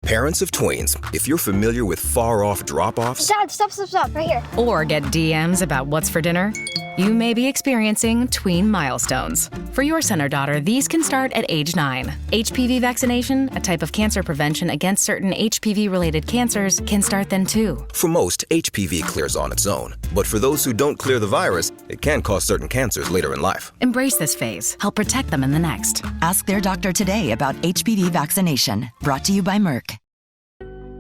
Parents of tweens, if you're familiar with far-off drop-offs... Dad, stop, right here. Or get DMs about what's for dinner, you may be experiencing tween milestones. For your son or daughter, these can start at age 9. HPV vaccination, a type of cancer prevention against certain HPV-related cancers, can start then too. For most, HPV clears on its own. But for those who don't clear the virus, it can cause certain cancers later in life. Embrace this phase. Help protect them in the next. Ask their doctor today about HPV vaccination. Brought to you by Merck.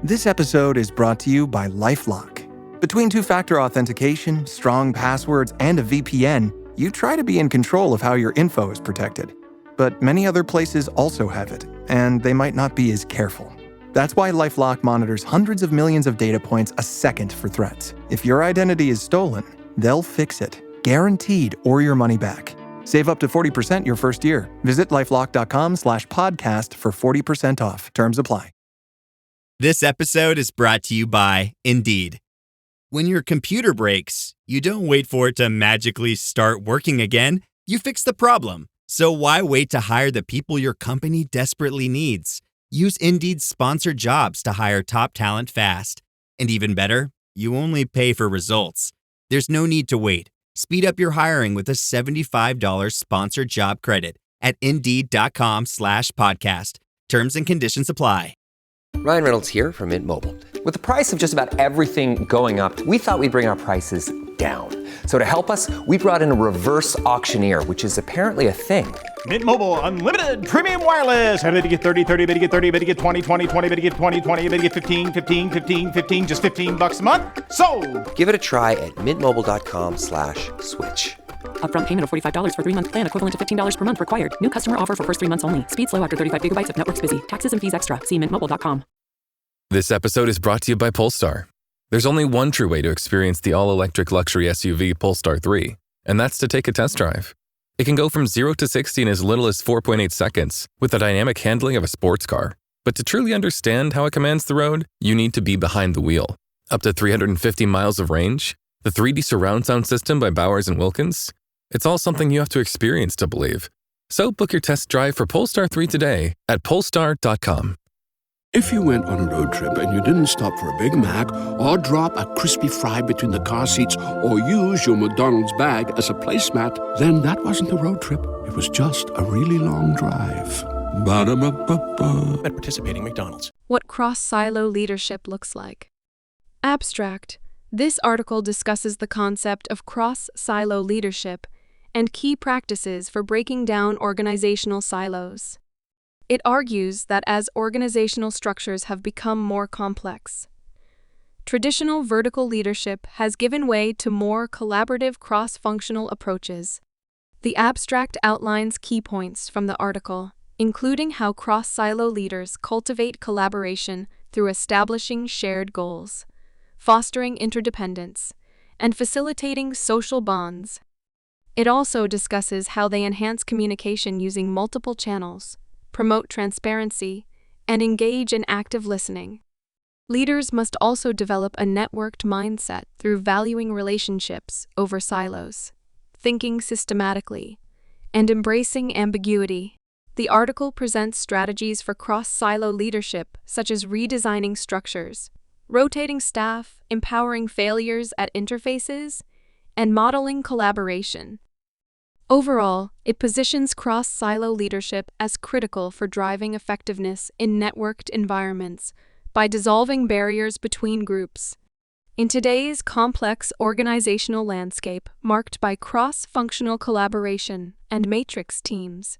This episode is brought to you by LifeLock. Between two-factor authentication, strong passwords, and a VPN, you try to be in control of how your info is protected. But many other places also have it, and they might not be as careful. That's why LifeLock monitors hundreds of millions of data points a second for threats. If your identity is stolen, they'll fix it, guaranteed, or your money back. Save up to 40% your first year. Visit lifelock.com/podcast for 40% off. Terms apply. This episode is brought to you by Indeed. When your computer breaks, you don't wait for it to magically start working again. You fix the problem. So why wait to hire the people your company desperately needs? Use Indeed's sponsored jobs to hire top talent fast. And even better, you only pay for results. There's no need to wait. Speed up your hiring with a $75 sponsored job credit at Indeed.com/podcast. Terms and conditions apply. Ryan Reynolds here from Mint Mobile. With the price of just about everything going up, we thought we'd bring our prices down. So to help us, we brought in a reverse auctioneer, which is apparently a thing. Mint Mobile Unlimited Premium Wireless. How to get 30, 30, bit to get 30, bit to get 20, 20, 20, bit to get 20, 20, bit to get 15, 15, 15, 15, just $15 a month? Sold! Give it a try at mintmobile.com/switch. Upfront payment of $45 for 3-month plan, equivalent to $15 per month required. New customer offer for first 3 months only. Speed slow after 35 gigabytes if network's busy. Taxes and fees extra. See mintmobile.com. This episode is brought to you by Polestar. There's only one true way to experience the all-electric luxury SUV Polestar 3, and that's to take a test drive. It can go from 0 to 60 in as little as 4.8 seconds with the dynamic handling of a sports car. But to truly understand how it commands the road, you need to be behind the wheel. Up to 350 miles of range, the 3D surround sound system by Bowers & Wilkins. It's all something you have to experience to believe. So book your test drive for Polestar 3 today at Polestar.com. If you went on a road trip and you didn't stop for a Big Mac or drop a crispy fry between the car seats or use your McDonald's bag as a placemat, then that wasn't a road trip. It was just a really long drive. Ba-da-ba-ba-ba. At participating McDonald's. What cross-silo leadership looks like. Abstract. This article discusses the concept of cross-silo leadership and key practices for breaking down organizational silos. It argues that as organizational structures have become more complex, traditional vertical leadership has given way to more collaborative cross-functional approaches. The abstract outlines key points from the article, including how cross-silo leaders cultivate collaboration through establishing shared goals, fostering interdependence, and facilitating social bonds. It also discusses how they enhance communication using multiple channels, promote transparency, and engage in active listening. Leaders must also develop a networked mindset through valuing relationships over silos, thinking systematically, and embracing ambiguity. The article presents strategies for cross-silo leadership, such as redesigning structures, rotating staff, empowering failures at interfaces, and modeling collaboration. Overall, it positions cross-silo leadership as critical for driving effectiveness in networked environments by dissolving barriers between groups. In today's complex organizational landscape marked by cross-functional collaboration and matrix teams,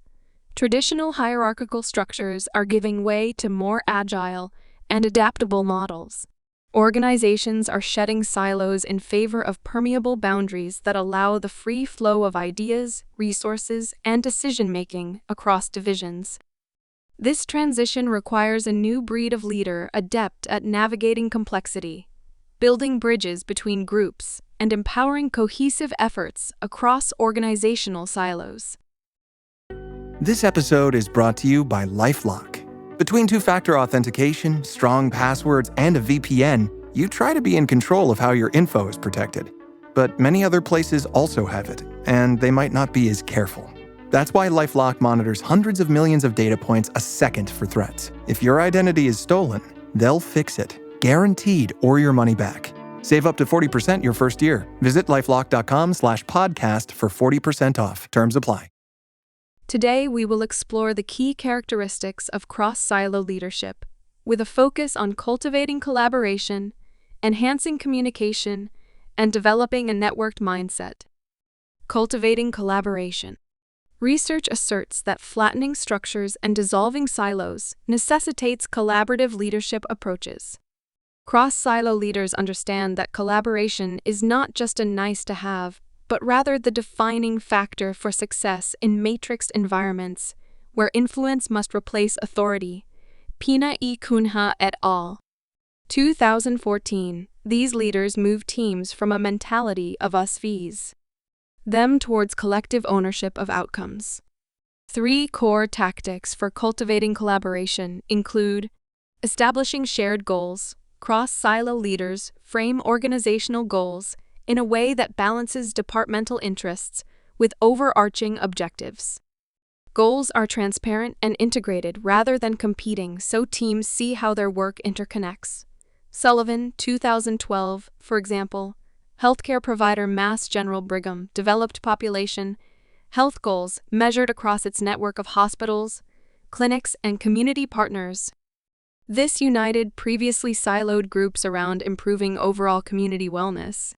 traditional hierarchical structures are giving way to more agile and adaptable models. Organizations are shedding silos in favor of permeable boundaries that allow the free flow of ideas, resources, and decision-making across divisions. This transition requires a new breed of leader adept at navigating complexity, building bridges between groups, and empowering cohesive efforts across organizational silos. This episode is brought to you by LifeLock. Between two-factor authentication, strong passwords, and a VPN, you try to be in control of how your info is protected. But many other places also have it, and they might not be as careful. That's why LifeLock monitors hundreds of millions of data points a second for threats. If your identity is stolen, they'll fix it, guaranteed, or your money back. Save up to 40% your first year. Visit lifelock.com/podcast for 40% off. Terms apply. Today, we will explore the key characteristics of cross-silo leadership, with a focus on cultivating collaboration, enhancing communication, and developing a networked mindset. Cultivating collaboration. Research asserts that flattening structures and dissolving silos necessitates collaborative leadership approaches. Cross-silo leaders understand that collaboration is not just a nice-to-have, but rather the defining factor for success in matrixed environments, where influence must replace authority. Pina y Cunha et al. 2014. These leaders move teams from a mentality of us vs. them towards collective ownership of outcomes. 3 core tactics for cultivating collaboration include establishing shared goals. Cross-silo leaders frame organizational goals in a way that balances departmental interests with overarching objectives. Goals are transparent and integrated rather than competing, so teams see how their work interconnects. Sullivan, 2012, for example, healthcare provider Mass General Brigham developed population health goals measured across its network of hospitals, clinics, and community partners. This united previously siloed groups around improving overall community wellness.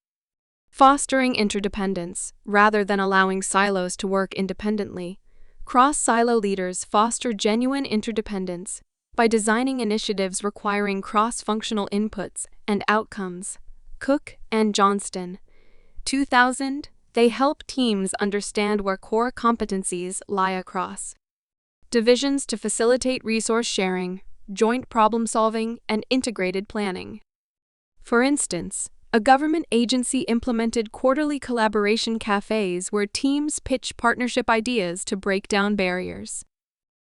Fostering interdependence, rather than allowing silos to work independently, cross-silo leaders foster genuine interdependence by designing initiatives requiring cross-functional inputs and outcomes. Cook and Johnston, 2000, they help teams understand where core competencies lie across divisions to facilitate resource sharing, joint problem-solving, and integrated planning. For instance, a government agency implemented quarterly collaboration cafes where teams pitch partnership ideas to break down barriers.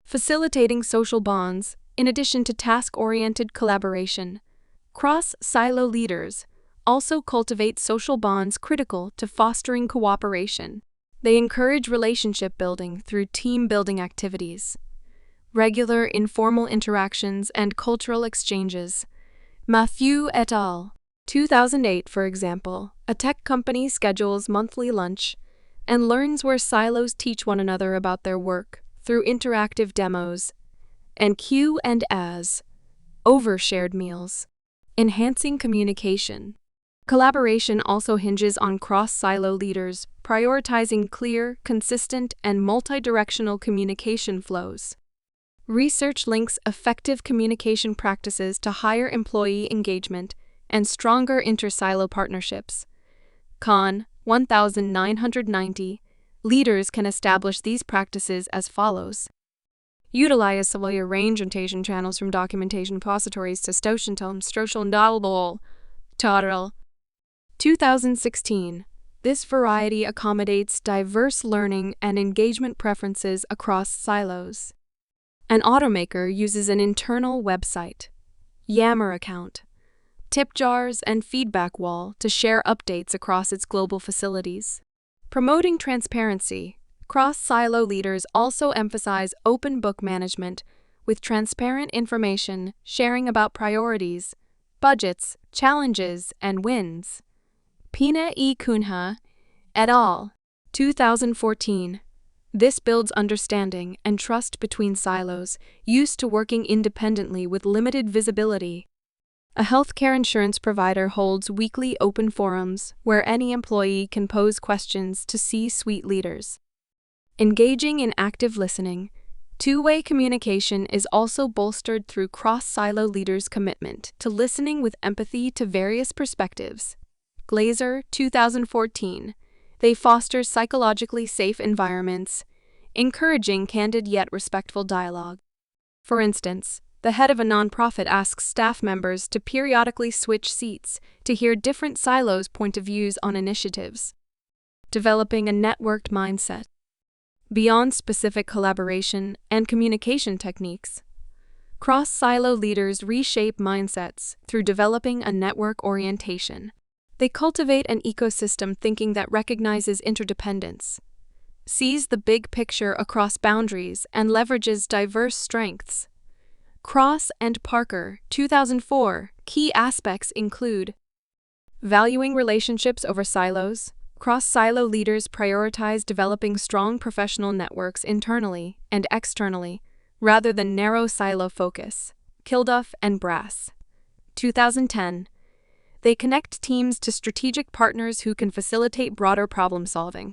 Facilitating social bonds, in addition to task-oriented collaboration, cross-silo leaders also cultivate social bonds critical to fostering cooperation. They encourage relationship building through team-building activities, regular informal interactions, and cultural exchanges. Mathieu et al. 2008, for example, a tech company schedules monthly lunch and learns where silos teach one another about their work through interactive demos and Q&As over shared meals. Enhancing communication. Collaboration also hinges on cross-silo leaders prioritizing clear, consistent, and multi-directional communication flows. Research links effective communication practices to higher employee engagement and stronger inter-silo partnerships. Con. 1990, leaders can establish these practices as follows. Utilize a range of documentation channels from documentation repositories to social and Total. 2016. This variety accommodates diverse learning and engagement preferences across silos. An automaker uses an internal website, Yammer account, tip jars, and feedback wall to share updates across its global facilities. Promoting transparency, cross-silo leaders also emphasize open book management with transparent information sharing about priorities, budgets, challenges, and wins. Pina y Cunha et al. 2014. This builds understanding and trust between silos used to working independently with limited visibility. A healthcare insurance provider holds weekly open forums where any employee can pose questions to C-suite leaders. Engaging in active listening, two-way communication is also bolstered through cross-silo leaders' commitment to listening with empathy to various perspectives. Glazer, 2014. They foster psychologically safe environments, encouraging candid yet respectful dialogue. For instance, the head of a nonprofit asks staff members to periodically switch seats to hear different silos' point of views on initiatives. Developing a networked mindset. Beyond specific collaboration and communication techniques, cross-silo leaders reshape mindsets through developing a network orientation. They cultivate an ecosystem thinking that recognizes interdependence, sees the big picture across boundaries and leverages diverse strengths. Cross and Parker, 2004. Key aspects include valuing relationships over silos. Cross-silo leaders prioritize developing strong professional networks internally and externally, rather than narrow silo focus. Kilduff and Brass, 2010. They connect teams to strategic partners who can facilitate broader problem-solving.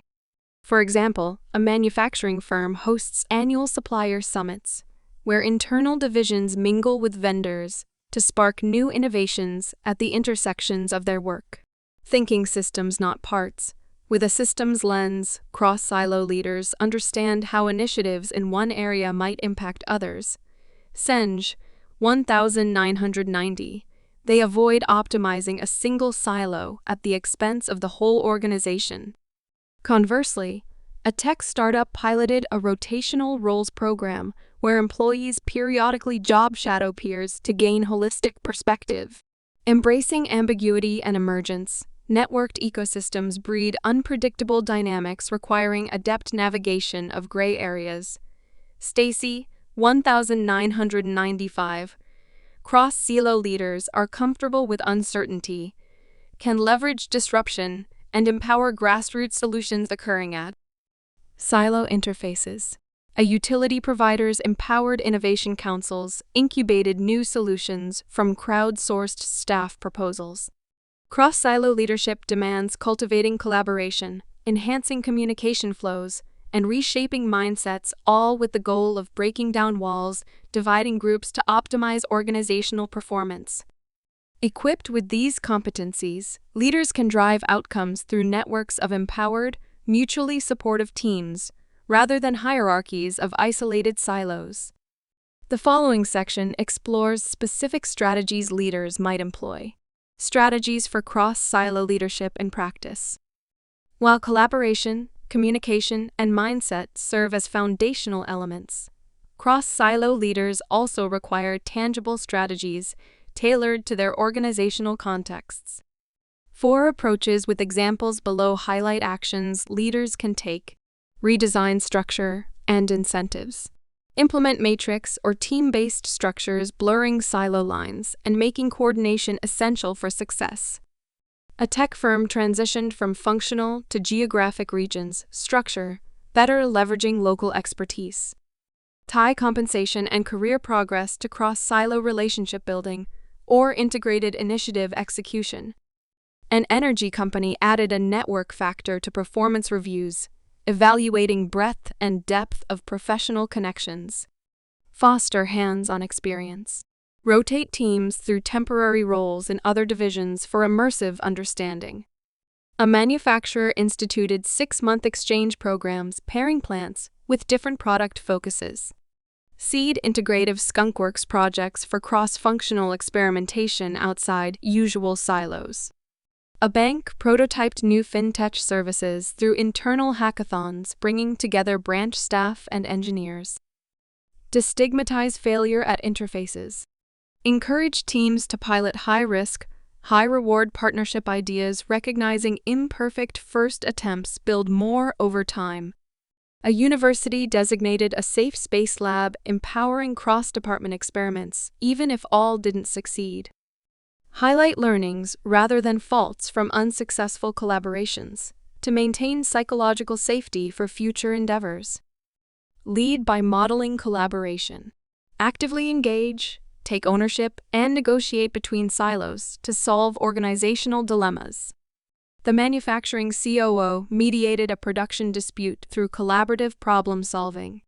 For example, a manufacturing firm hosts annual supplier summits, where internal divisions mingle with vendors to spark new innovations at the intersections of their work. Thinking systems, not parts. With a systems lens, cross-silo leaders understand how initiatives in one area might impact others. Senge, 1990. They avoid optimizing a single silo at the expense of the whole organization. Conversely, a tech startup piloted a rotational roles program where employees periodically job shadow peers to gain holistic perspective. Embracing ambiguity and emergence, networked ecosystems breed unpredictable dynamics requiring adept navigation of gray areas. Stacy, 1995. Cross-silo leaders are comfortable with uncertainty, can leverage disruption, and empower grassroots solutions occurring at silo interfaces. A utility provider's empowered innovation councils incubated new solutions from crowdsourced staff proposals. Cross-silo leadership demands cultivating collaboration, enhancing communication flows, and reshaping mindsets, all with the goal of breaking down walls, dividing groups to optimize organizational performance. Equipped with these competencies, leaders can drive outcomes through networks of empowered, mutually supportive teams, rather than hierarchies of isolated silos. The following section explores specific strategies leaders might employ. Strategies for cross-silo leadership and practice. While collaboration, communication, and mindset serve as foundational elements, cross-silo leaders also require tangible strategies tailored to their organizational contexts. 4 approaches with examples below highlight actions leaders can take: redesign structure and incentives. Implement matrix or team-based structures, blurring silo lines and making coordination essential for success. A tech firm transitioned from functional to geographic regions, structure, better leveraging local expertise. Tie compensation and career progress to cross-silo relationship building or integrated initiative execution. An energy company added a network factor to performance reviews, evaluating breadth and depth of professional connections. Foster hands-on experience. Rotate teams through temporary roles in other divisions for immersive understanding. A manufacturer instituted 6-month exchange programs pairing plants with different product focuses. Seed integrative skunkworks projects for cross-functional experimentation outside usual silos. A bank prototyped new fintech services through internal hackathons, bringing together branch staff and engineers. Destigmatize failure at interfaces. Encourage teams to pilot high-risk, high-reward partnership ideas, recognizing imperfect first attempts build more over time. A university designated a safe space lab, empowering cross-department experiments, even if all didn't succeed. Highlight learnings rather than faults from unsuccessful collaborations to maintain psychological safety for future endeavors. Lead by modeling collaboration. Actively engage, take ownership, and negotiate between silos to solve organizational dilemmas. The manufacturing COO mediated a production dispute through collaborative problem-solving.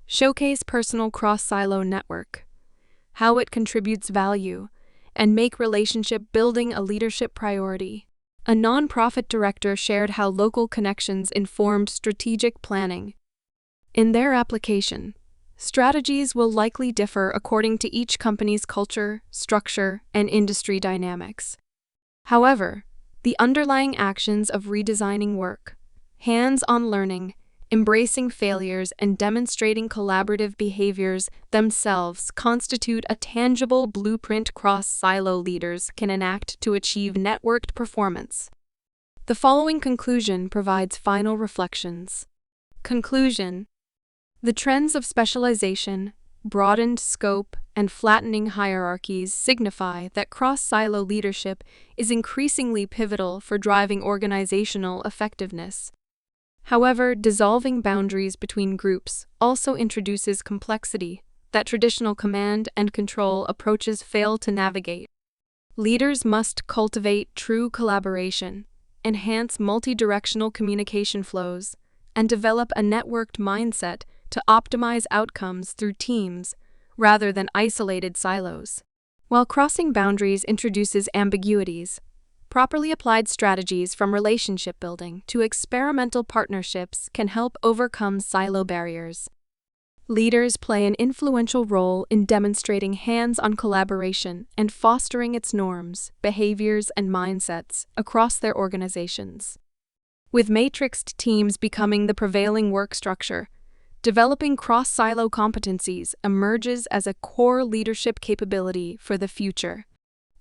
Showcase personal cross-silo network, how it contributes value, and make relationship building a leadership priority. A nonprofit director shared how local connections informed strategic planning. In their application, strategies will likely differ according to each company's culture, structure, and industry dynamics. However, the underlying actions of redesigning work, hands-on learning, embracing failures, and demonstrating collaborative behaviors themselves constitute a tangible blueprint cross-silo leaders can enact to achieve networked performance. The following conclusion provides final reflections. Conclusion: the trends of specialization, broadened scope, and flattening hierarchies signify that cross-silo leadership is increasingly pivotal for driving organizational effectiveness. However, dissolving boundaries between groups also introduces complexity that traditional command and control approaches fail to navigate. Leaders must cultivate true collaboration, enhance multi-directional communication flows, and develop a networked mindset to optimize outcomes through teams rather than isolated silos. While crossing boundaries introduces ambiguities, properly applied strategies from relationship building to experimental partnerships can help overcome silo barriers. Leaders play an influential role in demonstrating hands-on collaboration and fostering its norms, behaviors, and mindsets across their organizations. With matrixed teams becoming the prevailing work structure, developing cross-silo competencies emerges as a core leadership capability for the future.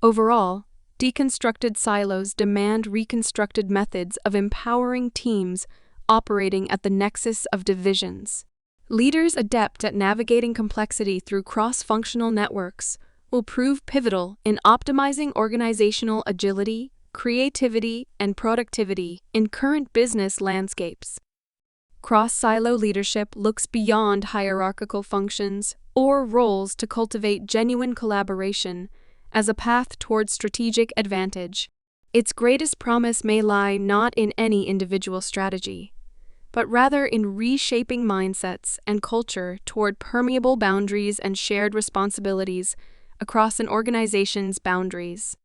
Overall, deconstructed silos demand reconstructed methods of empowering teams operating at the nexus of divisions. Leaders adept at navigating complexity through cross-functional networks will prove pivotal in optimizing organizational agility, creativity, and productivity in current business landscapes. Cross-silo leadership looks beyond hierarchical functions or roles to cultivate genuine collaboration as a path towards strategic advantage. Its greatest promise may lie not in any individual strategy, but rather in reshaping mindsets and culture toward permeable boundaries and shared responsibilities across an organization's boundaries.